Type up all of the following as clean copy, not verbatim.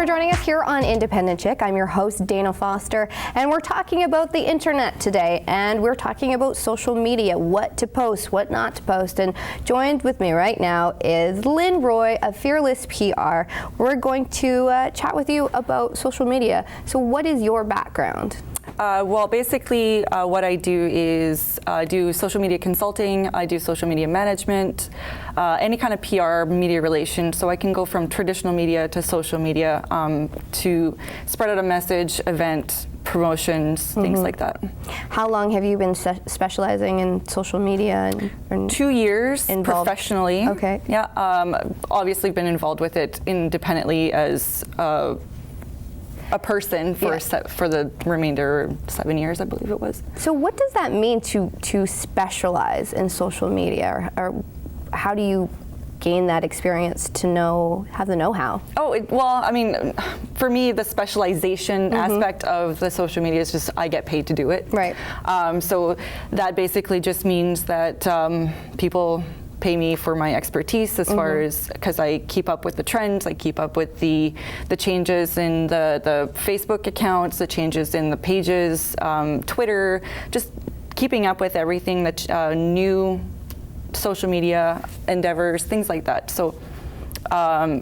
joining us here on Independent Chick. I'm your host, Dana Foster, and we're talking about the internet today, and we're talking about social media, what to post, what not to post. And joined with me right now is Lynn Roy of Fearless PR. We're going to chat with you about social media. So what is your background? Well, basically, what I do is do social media consulting, I do social media management, any kind of PR, media relations. So I can go from traditional media to social media to spread out a message, event, promotions, things like that. How long have you been specializing in social media? And 2 years involved professionally. Okay. Yeah, obviously been involved with it independently as a person for for the remainder 7 years, I believe it was. So what does that mean to specialize in social media, or how do you gain that experience to have the know-how? Well, I mean, for me, the specialization aspect of the social media is just I get paid to do it. Right. So that basically just means that people pay me for my expertise as far as, because I keep up with the trends, I keep up with the changes in the Facebook accounts, the changes in the pages, Twitter, just keeping up with everything that new social media endeavors, things like that. So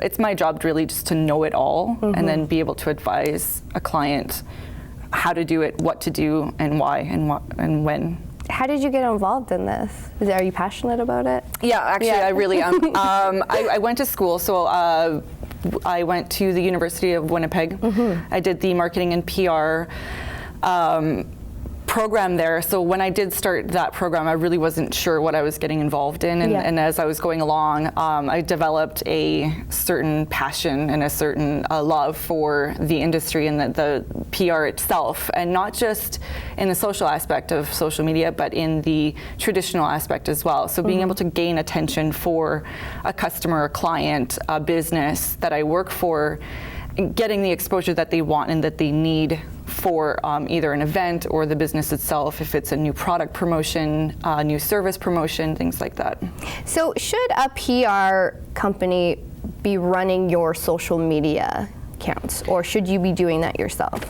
it's my job really just to know it all and then be able to advise a client how to do it, what to do, and why, and when. How did you get involved in this? Are you passionate about it? Yeah, actually, I really am. I went to school, so I went to the University of Winnipeg. I did the marketing and PR program there. So when I did start that program, I really wasn't sure what I was getting involved in. And as I was going along, I developed a certain passion and a certain love for the industry and the PR itself, and not just in the social aspect of social media, but in the traditional aspect as well. So being able to gain attention for a customer, a client, a business that I work for, getting the exposure that they want and that they need for either an event or the business itself, if it's a new product promotion, new service promotion, things like that. So should a PR company be running your social media accounts, or should you be doing that yourself?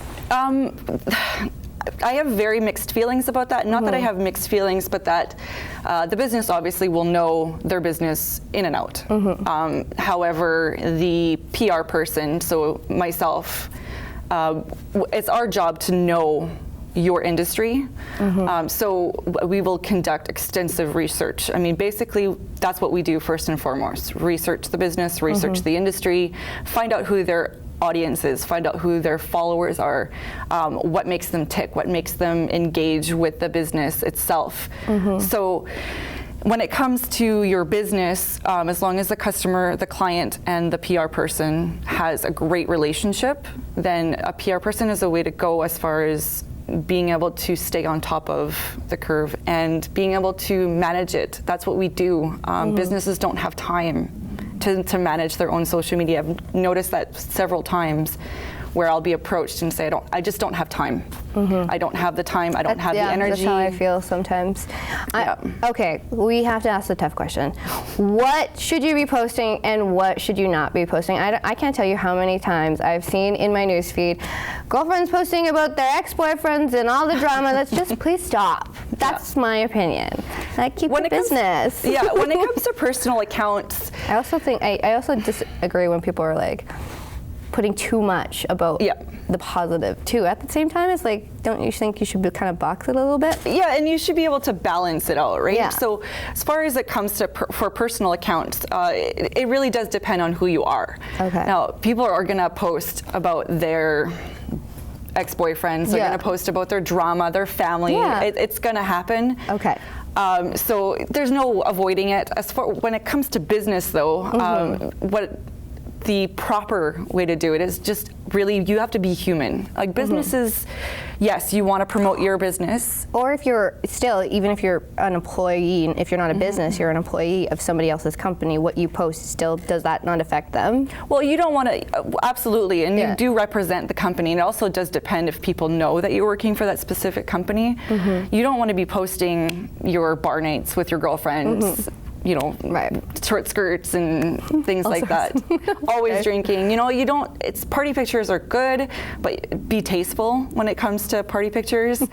I have very mixed feelings about that. Not that I have mixed feelings, but that the business obviously will know their business in and out. However, the PR person, so myself, it's our job to know your industry. So we will conduct extensive research. I mean, basically, that's what we do first and foremost. Research the business, research the industry, find out who their audiences, find out who their followers are, what makes them tick, what makes them engage with the business itself. So when it comes to your business, as long as the customer, the client, and the PR person has a great relationship, then a PR person is a way to go as far as being able to stay on top of the curve and being able to manage it. That's what we do. Businesses don't have time to manage their own social media. I've noticed that several times where I'll be approached and say, I just don't have time. I don't have the time, I don't have the energy. That's how I feel sometimes. Okay, we have to ask the tough question. What should you be posting and what should you not be posting? I can't tell you how many times I've seen in my newsfeed, girlfriends posting about their ex-boyfriends and all the drama. Let's just please stop. That's my opinion. Like, keep the business. When it comes to personal accounts. I also disagree when people are like, putting too much about the positive too. At the same time, it's like, don't you think you should kind of box it a little bit? Yeah, and you should be able to balance it out, right? So as far as it comes to for personal accounts, it really does depend on who you are. Now, people are gonna post about their ex-boyfriends, they're gonna post about their drama, their family. It's gonna happen. So there's no avoiding it. As far when it comes to business though, what the proper way to do it is just really, you have to be human. Like businesses, yes, you want to promote your business. Or if you're still, even if you're an employee, if you're not a business, you're an employee of somebody else's company, what you post still, does that not affect them? Well, you don't want to, absolutely, and you do represent the company. And it also does depend if people know that you're working for that specific company. You don't want to be posting your bar nights with your girlfriends short skirts and things like that. Always drinking. Party pictures are good, but be tasteful when it comes to party pictures.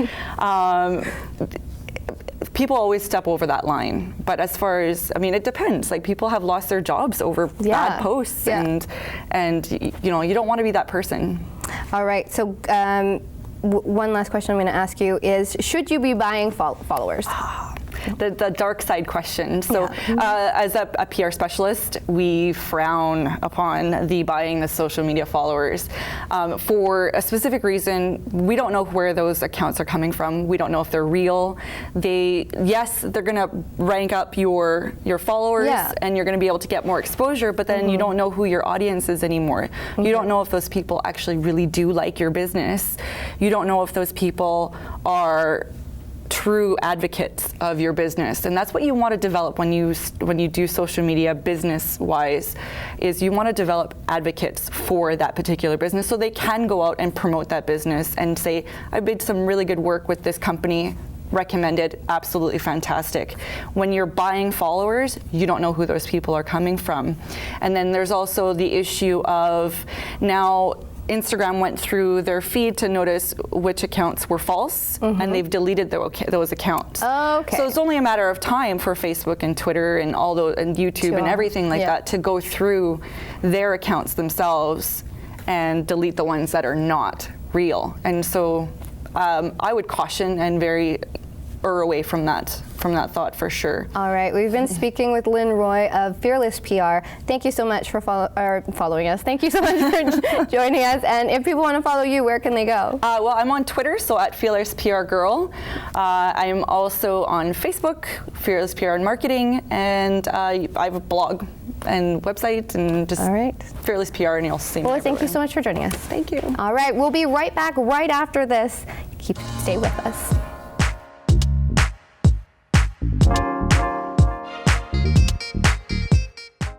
People always step over that line, but as far as, it depends. Like, people have lost their jobs over bad posts, and you don't want to be that person. All right, so one last question I'm going to ask you is, should you be buying followers? The dark side question. So as a PR specialist, we frown upon the social media followers for a specific reason. We don't know where those accounts are coming from. We don't know if they're real. They're going to rank up your followers, and you're going to be able to get more exposure, but then you don't know who your audience is anymore. You don't know if those people actually really do like your business. You don't know if those people are true advocates of your business, and that's what you want to develop when you do social media business-wise. Is you want to develop advocates for that particular business, so they can go out and promote that business and say, I did some really good work with this company, recommended, absolutely fantastic. When you're buying followers, you don't know who those people are coming from. And then there's also the issue of, now Instagram went through their feed to notice which accounts were false, and they've deleted those accounts. Okay. So it's only a matter of time for Facebook and Twitter and all those, and YouTube and everything like that, to go through their accounts themselves and delete the ones that are not real. And so I would caution and err away from that thought, for sure. All right, we've been speaking with Lynn Roy of Fearless PR. Thank you so much for following us. Thank you so much for joining us. And if people want to follow you, where can they go? Well, I'm on Twitter, so at Fearless PR Girl. I'm also on Facebook, Fearless PR and Marketing, and I have a blog and website, and just Fearless PR, and you'll see me everywhere. Thank you so much for joining us. Thank you. All right, we'll be right back right after this. Stay with us.